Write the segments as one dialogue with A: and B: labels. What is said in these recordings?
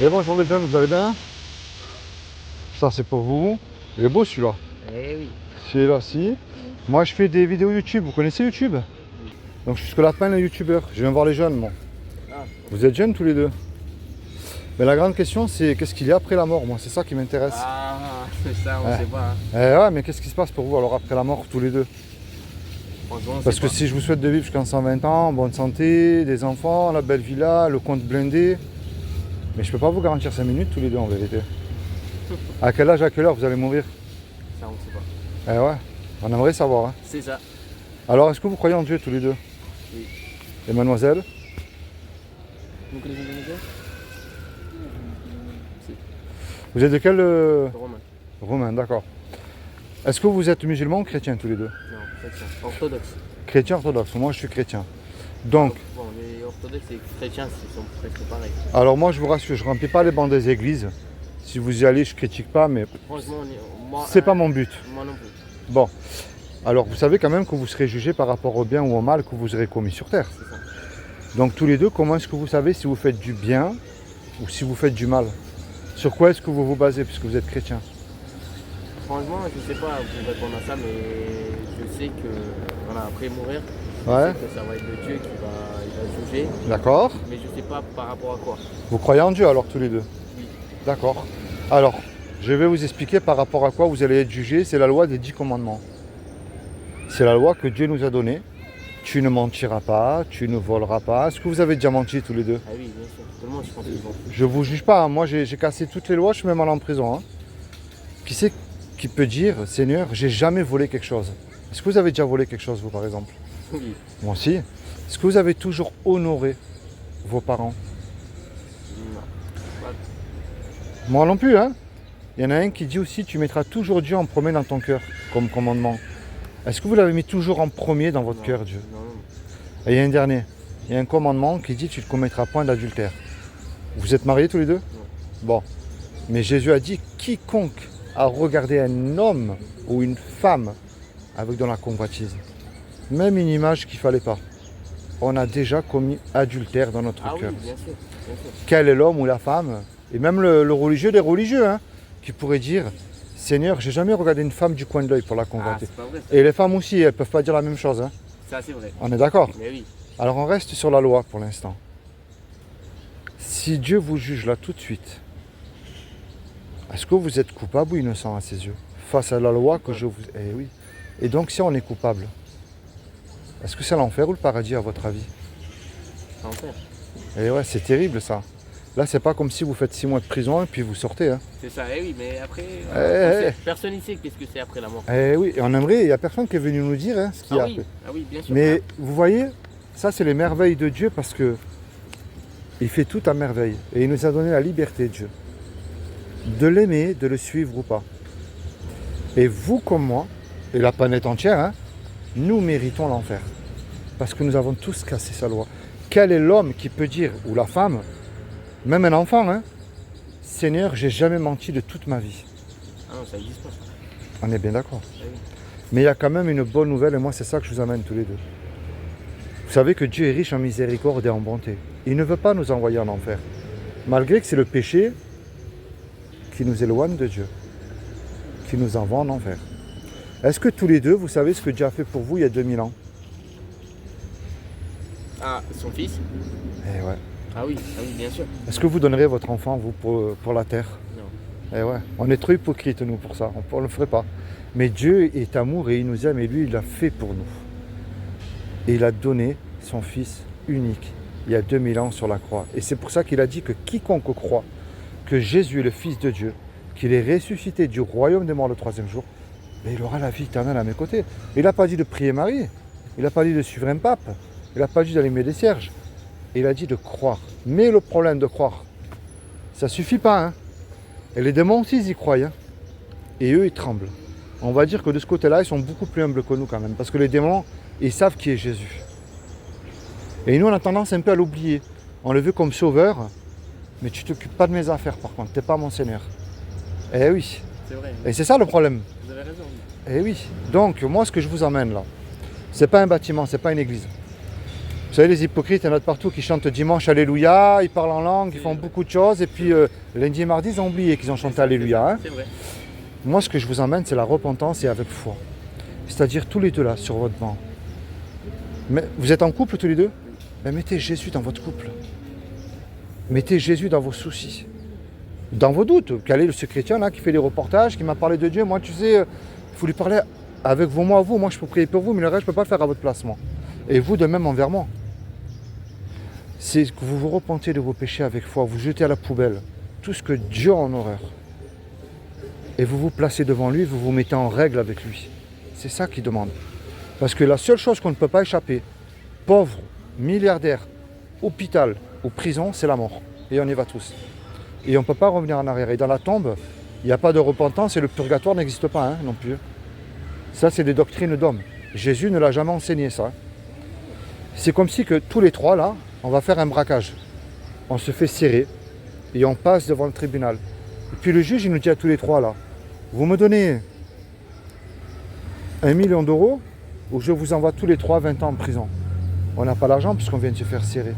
A: Et bonjour les jeunes, vous allez bien? Ça c'est pour vous. Il est beau celui-là.
B: Eh oui.
A: Celui-là aussi. Moi je fais des vidéos YouTube, vous connaissez YouTube? Donc je suis ce qu'on appelle un youtubeur. Je viens voir les jeunes moi.
B: Ah,
A: Vous êtes jeunes tous les deux. Mais la grande question c'est qu'est-ce qu'il y a après la mort, moi c'est ça qui m'intéresse.
B: c'est ça, on
A: Ouais.
B: sait pas. Hein.
A: Ouais, mais qu'est-ce qui se passe pour vous alors après la mort tous les deux?
B: Franchement, on
A: Parce
B: sait
A: que
B: pas.
A: si je vous souhaite de vivre jusqu'à 120 ans, bonne santé, des enfants, la belle villa, le compte blindé. Mais je peux pas vous garantir 5 minutes tous les deux en vérité. À quel âge, à quelle heure vous allez mourir?
B: Ça, on sait pas.
A: Eh ouais, on aimerait savoir. Hein.
B: C'est ça.
A: Alors, est-ce que vous croyez en Dieu tous les deux?
B: Oui.
A: Et mademoiselle?
B: Vous connaissez le Dieu? Si.
A: Vous êtes de quel
B: Romain.
A: Romain, d'accord. Est-ce que vous êtes musulman ou chrétien tous les deux?
B: Non, chrétien. Orthodoxe.
A: Chrétien orthodoxe, moi je suis chrétien. Donc,
B: Bon, les orthodoxes et chrétiens, ils sont presque pareils.
A: alors moi je vous rassure, je remplis pas les bancs des églises. Si vous y allez, je critique pas, mais
B: Franchement, moi,
A: c'est pas mon but.
B: Moi non plus.
A: Bon, alors vous savez quand même que vous serez jugé par rapport au bien ou au mal que vous aurez commis sur terre.
B: C'est ça.
A: Donc tous les deux, comment est-ce que vous savez si vous faites du bien ou si vous faites du mal? Sur quoi est-ce que vous vous basez puisque vous êtes chrétien?
B: Franchement, je sais pas pour répondre à ça, mais je sais que voilà, après mourir,
A: Ouais,
B: je sais que ça va être le Dieu il va juger,
A: d'accord.
B: mais je sais pas par rapport à quoi.
A: Vous croyez en Dieu alors tous les deux?
B: Oui.
A: D'accord. Alors, je vais vous expliquer par rapport à quoi vous allez être jugé. C'est la loi des 10 commandements. C'est la loi que Dieu nous a donnée. Tu ne mentiras pas, tu ne voleras pas. Est-ce que vous avez déjà menti tous les deux?
B: Ah oui, bien sûr. Tout le monde, je pense qu'ils vont.
A: Je vous juge pas. Hein. Moi, j'ai cassé toutes les lois. Je suis même allé en prison. Hein. Qui c'est qui peut dire, Seigneur, j'ai jamais volé quelque chose? Est-ce que vous avez déjà volé quelque chose, vous, par exemple?
B: Oui.
A: Moi aussi. Est-ce que vous avez toujours honoré vos parents?
B: Non. Pas-
A: Moi non plus, hein. Il y en a un qui dit aussi, tu mettras toujours Dieu en premier dans ton cœur, comme commandement. Est-ce que vous l'avez mis toujours en premier dans votre
B: non,
A: cœur, Dieu?
B: Non, non.
A: Et il y a un dernier. Il y a un commandement qui dit, tu ne commettras point d'adultère. Vous êtes mariés tous les deux? Bon. Mais Jésus a dit, quiconque a regardé un homme ou une femme avec de la convoitise, même une image qu'il ne fallait pas, on a déjà commis adultère dans notre
B: Ah
A: cœur.
B: oui, bien sûr, bien sûr.
A: Quel est l'homme ou la femme? Et même le religieux des religieux, hein, qui pourrait dire, Seigneur, j'ai jamais regardé une femme du coin de l'œil pour la
B: Ah,
A: convoiter.
B: c'est pas vrai ça.
A: Et les femmes aussi, elles peuvent pas dire la même chose. Hein.
B: Ça, c'est vrai.
A: On est d'accord?
B: Mais oui.
A: Alors on reste sur la loi pour l'instant. Si Dieu vous juge là tout de suite, est-ce que vous êtes coupable ou innocent à ses yeux? Face à la loi que je vous... Eh oui. Et donc si on est coupable, est-ce que c'est l'enfer ou le paradis à votre avis?
B: C'est enfer.
A: Eh ouais, c'est terrible ça. Là, c'est pas comme si vous faites 6 mois de prison et puis vous sortez. Hein.
B: C'est ça, eh oui, mais après,
A: Eh,
B: on sait-
A: eh.
B: personne ne sait qu'est-ce que c'est après la mort.
A: Eh oui, et on aimerait, il n'y a personne qui est venu nous dire hein, ce qu'il y a après.
B: Ah oui, bien sûr.
A: Mais vous voyez, ça c'est les merveilles de Dieu parce que il fait tout à merveille. Et il nous a donné la liberté, Dieu, de l'aimer, de le suivre ou pas. Et vous comme moi, et la planète entière, hein, nous méritons l'enfer. Parce que nous avons tous cassé sa loi. Quel est l'homme qui peut dire, ou la femme, même un enfant, hein, Seigneur, j'ai jamais menti de toute ma vie.
B: Ah non, ça n'existe pas. Ça.
A: On est bien d'accord.
B: Ah oui.
A: Mais il y a quand même une bonne nouvelle et moi c'est ça que je vous amène tous les deux. Vous savez que Dieu est riche en miséricorde et en bonté. Il ne veut pas nous envoyer en enfer. Malgré que c'est le péché qui nous éloigne de Dieu, qui nous envoie en enfer. Est-ce que tous les deux, vous savez ce que Dieu a fait pour vous il y a 2000 ans?
B: Ah, son fils?
A: Eh ouais.
B: Ah oui, bien sûr.
A: Est-ce que vous donnerez votre enfant, vous, pour la terre?
B: Non.
A: Eh ouais. On est trop hypocrites, nous, pour ça. On ne le ferait pas. Mais Dieu est amour et il nous aime et lui, il l'a fait pour nous. Et il a donné son Fils unique il y a 2000 ans sur la croix. Et c'est pour ça qu'il a dit que quiconque croit que Jésus est le Fils de Dieu, qu'il est ressuscité du royaume des morts le 3e jour, mais il aura la vie éternelle à mes côtés. Il n'a pas dit de prier Marie, il n'a pas dit de suivre un pape, il n'a pas dit d'allumer des cierges, il a dit de croire. Mais le problème de croire, ça ne suffit pas. Hein. Et les démons aussi, ils y croient. Hein. Et eux, ils tremblent. On va dire que de ce côté-là, ils sont beaucoup plus humbles que nous quand même. Parce que les démons, ils savent qui est Jésus. Et nous, on a tendance un peu à l'oublier. On le veut comme sauveur, mais tu t'occupes pas de mes affaires par contre, tu n'es pas mon Seigneur. Eh oui.
B: C'est vrai.
A: Et c'est ça le problème.
B: Vous avez raison.
A: Eh oui. Donc, moi, ce que je vous emmène là, c'est pas un bâtiment, c'est pas une église. Vous savez, les hypocrites, il y en a de partout qui chantent dimanche Alléluia, ils parlent en langue, ils font beaucoup de choses, et puis lundi et mardi, ils ont oublié qu'ils ont chanté Alléluia. Hein.
B: C'est vrai.
A: Moi, ce que je vous emmène, c'est la repentance et avec foi. C'est-à-dire tous les deux là, sur votre banc. Mais vous êtes en couple tous les deux? Mais mettez Jésus dans votre couple. Mettez Jésus dans vos soucis. Dans vos doutes. Quel est ce chrétien là qui fait des reportages, qui m'a parlé de Dieu? Moi, tu sais, il faut lui parler avec vos mots à vous. Moi, je peux prier pour vous, mais le reste, je ne peux pas le faire à votre place, moi. Et vous, de même envers moi. C'est que vous vous repentez de vos péchés avec foi, vous jetez à la poubelle tout ce que Dieu a en horreur. Et vous vous placez devant lui, vous vous mettez en règle avec lui. C'est ça qu'il demande. Parce que la seule chose qu'on ne peut pas échapper, pauvre, milliardaire, hôpital ou prison, c'est la mort. Et on y va tous. Et on ne peut pas revenir en arrière. Et dans la tombe, il n'y a pas de repentance et le purgatoire n'existe pas hein, non plus. Ça, c'est des doctrines d'hommes. Jésus ne l'a jamais enseigné ça. C'est comme si que tous les trois là, on va faire un braquage. On se fait serrer et on passe devant le tribunal. Et puis le juge, il nous dit à tous les trois là, vous me donnez 1 million d'euros ou je vous envoie tous les trois 20 ans en prison. On n'a pas l'argent puisqu'on vient de se faire serrer.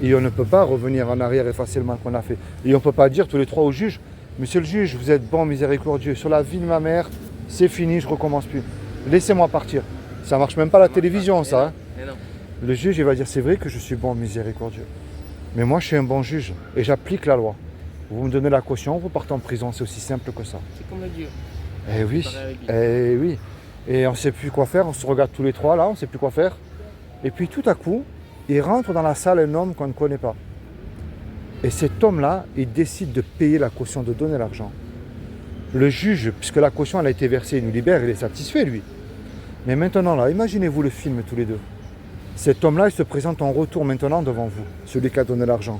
A: Et on ne peut pas revenir en arrière et effacer le mal qu'on a fait. Et on ne peut pas dire tous les trois au juge, monsieur le juge, vous êtes bon, miséricordieux, sur la vie de ma mère, c'est fini, je ne recommence plus. Laissez-moi partir. Ça ne marche même pas à la télévision ça. Hein. Le juge, il va dire, c'est vrai que je suis bon, miséricordieux. Mais moi, je suis un bon juge et j'applique la loi. Vous me donnez la caution, vous partez en prison, c'est aussi simple que ça.
B: C'est comme Dieu.
A: Eh oui, eh oui. Et on ne sait plus quoi faire, on se regarde tous les trois là, on ne sait plus quoi faire. Et puis tout à coup, il rentre dans la salle un homme qu'on ne connaît pas. Et cet homme-là, il décide de payer la caution, de donner l'argent. Le juge, puisque la caution elle a été versée, il nous libère, il est satisfait lui. Mais maintenant là, imaginez-vous le film tous les deux. Cet homme-là, il se présente en retour maintenant devant vous, celui qui a donné l'argent.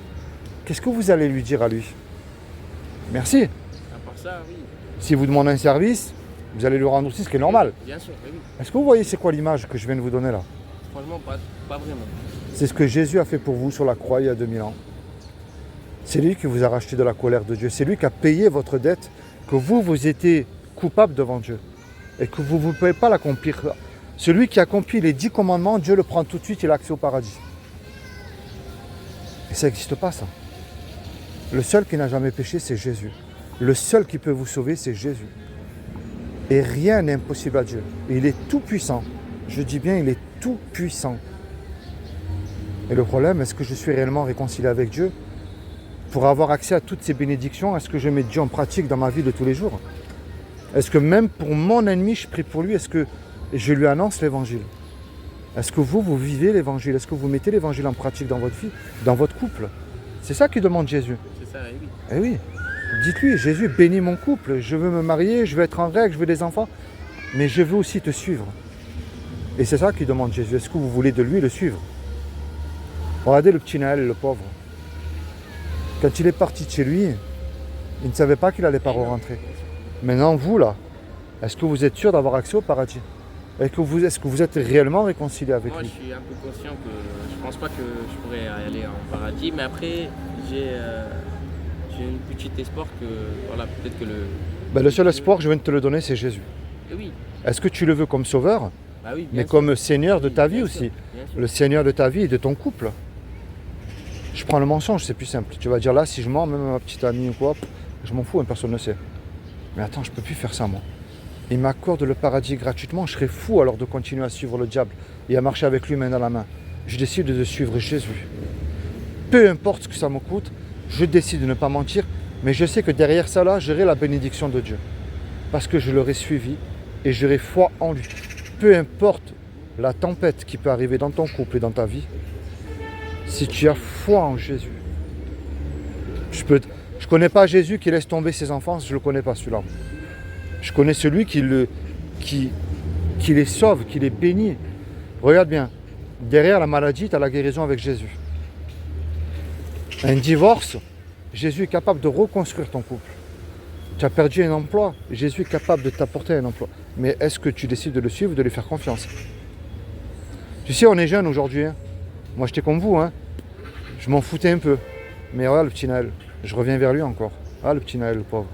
A: Qu'est-ce que vous allez lui dire à lui? Merci.
B: À part ça, oui.
A: Si vous demandez un service, vous allez lui rendre aussi ce qui est normal.
B: Bien sûr, oui.
A: Est-ce que vous voyez c'est quoi l'image que je viens de vous donner là?
B: Franchement, pas vraiment.
A: C'est ce que Jésus a fait pour vous sur la croix il y a 2000 ans. C'est lui qui vous a racheté de la colère de Dieu. C'est lui qui a payé votre dette, que vous étiez coupable devant Dieu. Et que vous ne pouvez pas l'accomplir. Celui qui accomplit les 10 commandements, Dieu le prend tout de suite, il a accès au paradis. Et ça n'existe pas ça. Le seul qui n'a jamais péché, c'est Jésus. Le seul qui peut vous sauver, c'est Jésus. Et rien n'est impossible à Dieu. Et il est tout puissant. Je dis bien, il est tout puissant. Et le problème, est-ce que je suis réellement réconcilié avec Dieu? Pour avoir accès à toutes ces bénédictions, est-ce que je mets Dieu en pratique dans ma vie de tous les jours? Est-ce que même pour mon ennemi, je prie pour lui? Est-ce que je lui annonce l'évangile? Est-ce que vous vivez l'évangile? Est-ce que vous mettez l'évangile en pratique dans votre vie, dans votre couple? C'est ça qu'il demande Jésus.
B: C'est ça, oui.
A: Eh oui. Dites-lui, Jésus, bénis mon couple. Je veux me marier, je veux être en règle, je veux des enfants. Mais je veux aussi te suivre. Et c'est ça qu'il demande Jésus. Est-ce que vous voulez de lui le suivre? Regardez le petit Naël, le pauvre. Quand il est parti de chez lui, il ne savait pas qu'il n'allait pas rentrer. Maintenant, vous, là, est-ce que vous êtes sûr d'avoir accès au paradis? Est-ce que vous êtes réellement réconcilié avec
B: Moi,
A: lui?
B: je suis un peu conscient que je pense pas que je pourrais aller en paradis, mais après, j'ai une petite espoir que, voilà, peut-être que
A: Le seul espoir que je viens de te le donner, c'est Jésus.
B: Oui.
A: Est-ce que tu le veux comme sauveur,
B: Bah oui,
A: mais
B: sûr.
A: comme Seigneur de ta vie
B: Bien
A: aussi?
B: sûr, bien sûr.
A: Le Seigneur de ta vie et de ton couple. Je prends le mensonge, c'est plus simple. Tu vas dire là, si je mens, même à ma petite amie ou quoi, je m'en fous, personne ne sait. Mais attends, je ne peux plus faire ça, moi. Il m'accorde le paradis gratuitement, je serais fou alors de continuer à suivre le diable et à marcher avec lui main dans la main. Je décide de suivre Jésus. Peu importe ce que ça me coûte, je décide de ne pas mentir, mais je sais que derrière ça, là, j'aurai la bénédiction de Dieu. Parce que je l'aurai suivi et j'aurai foi en lui. Peu importe la tempête qui peut arriver dans ton couple et dans ta vie, si tu as foi en Jésus, je connais pas Jésus qui laisse tomber ses enfants, je le connais pas celui-là. Je connais celui qui les sauve, qui les bénit. Regarde bien, derrière la maladie, tu as la guérison avec Jésus. Un divorce, Jésus est capable de reconstruire ton couple. Tu as perdu un emploi, Jésus est capable de t'apporter un emploi. Mais est-ce que tu décides de le suivre ou de lui faire confiance? Tu sais, on est jeunes aujourd'hui. Hein. Moi, j'étais comme vous. Hein. Je m'en foutais un peu. Mais regarde le petit Naël. Je reviens vers lui encore. Ah, le petit Naël, le pauvre.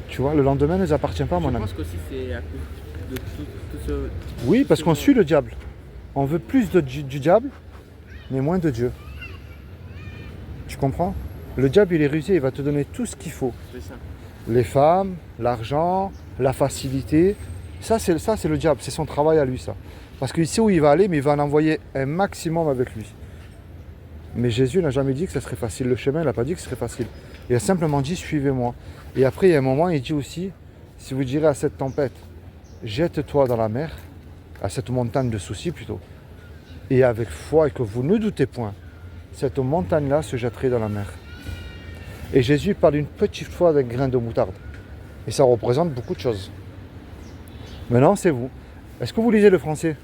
A: Tu vois, le lendemain ne nous appartient pas, mon ami.
B: Je pense qu'aussi c'est à cause de tout ce...
A: Oui, parce qu'on suit le diable. On veut plus du diable, mais moins de Dieu. Tu comprends? Le diable, il est rusé, il va te donner tout ce qu'il faut.
B: C'est ça.
A: Les femmes, l'argent, la facilité. Ça, c'est le diable, c'est son travail à lui, ça. Parce qu'il sait où il va aller, mais il va en envoyer un maximum avec lui. Mais Jésus n'a jamais dit que ça serait facile. Le chemin, il n'a pas dit que ce serait facile. Il a simplement dit, suivez-moi. Et après, il y a un moment, il dit aussi, si vous direz à cette tempête, jette-toi dans la mer, à cette montagne de soucis plutôt, et avec foi et que vous ne doutez point, cette montagne-là se jetterait dans la mer. Et Jésus parle d'une petite foi d'un grain de moutarde. Et ça représente beaucoup de choses. Maintenant, c'est vous. Est-ce que vous lisez le français?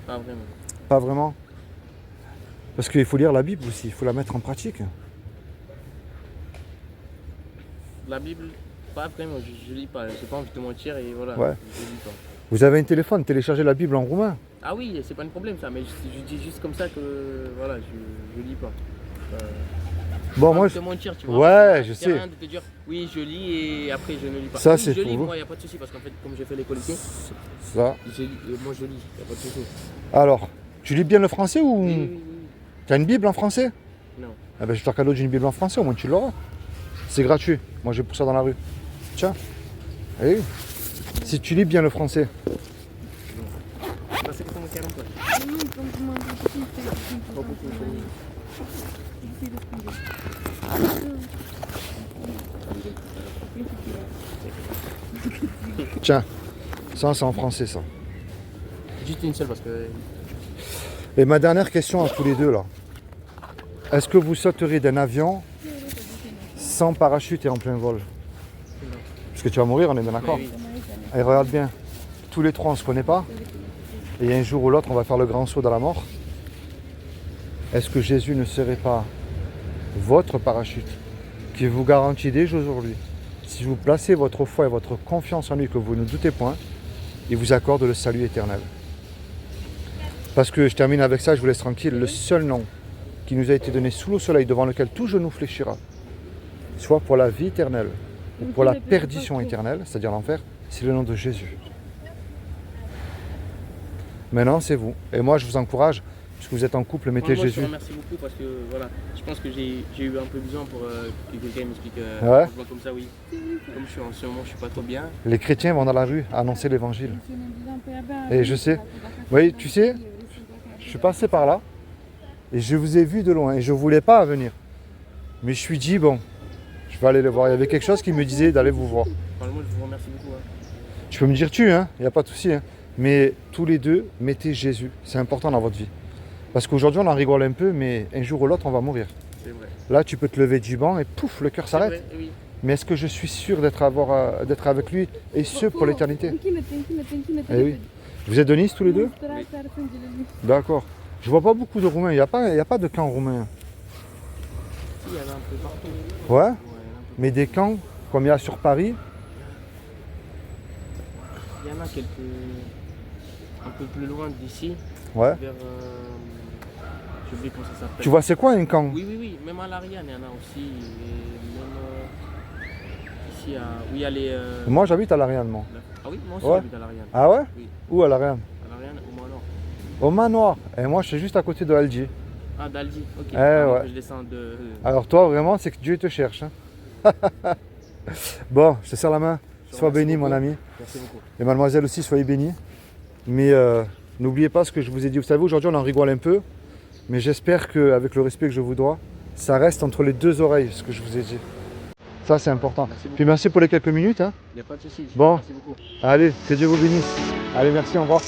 B: Pas vraiment.
A: Pas vraiment. Parce qu'il faut lire la Bible aussi, il faut la mettre en pratique.
B: La Bible, pas vraiment, je lis pas. J'ai pas envie de te mentir et voilà.
A: Ouais.
B: Je lis pas.
A: Vous avez un téléphone, téléchargez la Bible en roumain.
B: Ah oui, c'est pas un problème ça, mais je dis juste comme ça que voilà, je lis pas.
A: Bon,
B: Pas
A: moi,
B: envie de te mentir, tu vois.
A: ouais, je
B: Ça sert à
A: sais.
B: rien de te dire oui, je lis et après je ne lis pas.
A: Ça,
B: Oui,
A: c'est
B: je
A: pour
B: lis,
A: vous.
B: moi, il n'y a pas de souci parce qu'en fait, comme j'ai fait l'école ici,
A: Ça.
B: moi je lis, il n'y a pas de souci.
A: Alors, tu lis bien le français ou
B: Oui, oui, oui.
A: tu as une Bible en français?
B: Non.
A: Ah ben, je te cadeau d'une Bible en français, au moins tu l'auras. C'est gratuit. Moi, j'ai pour ça dans la rue. Tiens. Eh oui. Si tu lis bien le français.
B: Ça, c'est comment carrément toi. Pas beaucoup,
A: Tiens. Ça, c'est en français, ça.
B: Juste une seule parce que.
A: Et ma dernière question à tous les deux, là. Est-ce que vous sauterez d'un avion sans parachute et en plein vol? Parce que tu vas mourir, on est bien d'accord?
B: Oui,
A: Allez, regarde bien. Tous les trois, on ne se connaît pas. Et un jour ou l'autre, on va faire le grand saut dans la mort. Est-ce que Jésus ne serait pas votre parachute qui vous garantit dès aujourd'hui, si vous placez votre foi et votre confiance en lui, que vous ne doutez point, il vous accorde le salut éternel. Parce que je termine avec ça, je vous laisse tranquille. Le seul nom qui nous a été donné sous le soleil, devant lequel tout genou fléchira, soit pour la vie éternelle ou pour la perdition éternelle, c'est-à-dire l'enfer, c'est le nom de Jésus. Maintenant, c'est vous. Et moi, je vous encourage, puisque vous êtes en couple, mettez
B: moi,
A: Jésus.
B: je te remercie beaucoup parce que voilà, je pense que j'ai eu un peu besoin pour que quelqu'un m'explique
A: Ouais.
B: comme ça, oui. Comme je suis en ce moment, je suis pas trop bien.
A: Les chrétiens vont dans la rue annoncer l'évangile. Et je sais. Oui, tu sais, je suis passé par là et je vous ai vu de loin et je ne voulais pas venir. Mais je suis dit, bon, je vais aller le voir. Il y avait quelque chose qui me disait d'aller vous voir.
B: Franchement, je vous remercie beaucoup. Hein.
A: Tu peux me dire tu, hein, il n'y a pas de souci. Hein. Mais tous les deux, mettez Jésus. C'est important dans votre vie. Parce qu'aujourd'hui, on en rigole un peu, mais un jour ou l'autre, on va mourir.
B: C'est vrai.
A: Là, tu peux te lever du banc et pouf, le cœur
B: C'est
A: s'arrête.
B: vrai, oui.
A: Mais est-ce que je suis sûr d'être avec lui et ce pour l'éternité? Eh oui. Vous êtes de Nice tous les deux? D'accord. Je vois pas beaucoup de Roumains. Il n'y a pas de camp roumain.
B: Si, il y en a un peu partout.
A: Ouais.
B: Ouais, il y en a un peu.
A: Mais des camps comme il y a sur Paris.
B: Il y en a quelques. Un peu plus loin d'ici.
A: Ouais.
B: Vers. J'ai oublié comment ça s'appelle.
A: Tu vois, c'est quoi un camp?
B: Oui, oui, oui. Même à l'Ariane, il y en a aussi. Et même. Ici, où il y a les.
A: Moi, j'habite à l'Ariane, moi.
B: Ah oui, moi aussi
A: Ouais.
B: j'habite à l'Ariane.
A: Ah ouais?
B: Oui.
A: Où à l'Ariane?
B: À l'Ariane, au Manoir.
A: Au Manoir. Et moi, je suis juste à côté de Alger.
B: Ah, d'Aldi, ok.
A: Ouais.
B: Je descends de.
A: Alors toi, vraiment, c'est que Dieu te cherche. Hein. Bon, je te serre la main.
B: Je te
A: Sois
B: remercie
A: béni, mon
B: beaucoup.
A: ami.
B: Merci beaucoup.
A: Et mademoiselle aussi, soyez bénie. Mais n'oubliez pas ce que je vous ai dit. Vous savez, aujourd'hui, on en rigole un peu. Mais j'espère qu'avec le respect que je vous dois, ça reste entre les deux oreilles, ce que je vous ai dit. Ça, c'est important.
B: Merci beaucoup.
A: Puis merci pour les quelques minutes. Hein.
B: Il n'y a pas de souci.
A: Bon.
B: Merci beaucoup.
A: Allez, que Dieu vous bénisse. Allez, merci, au revoir.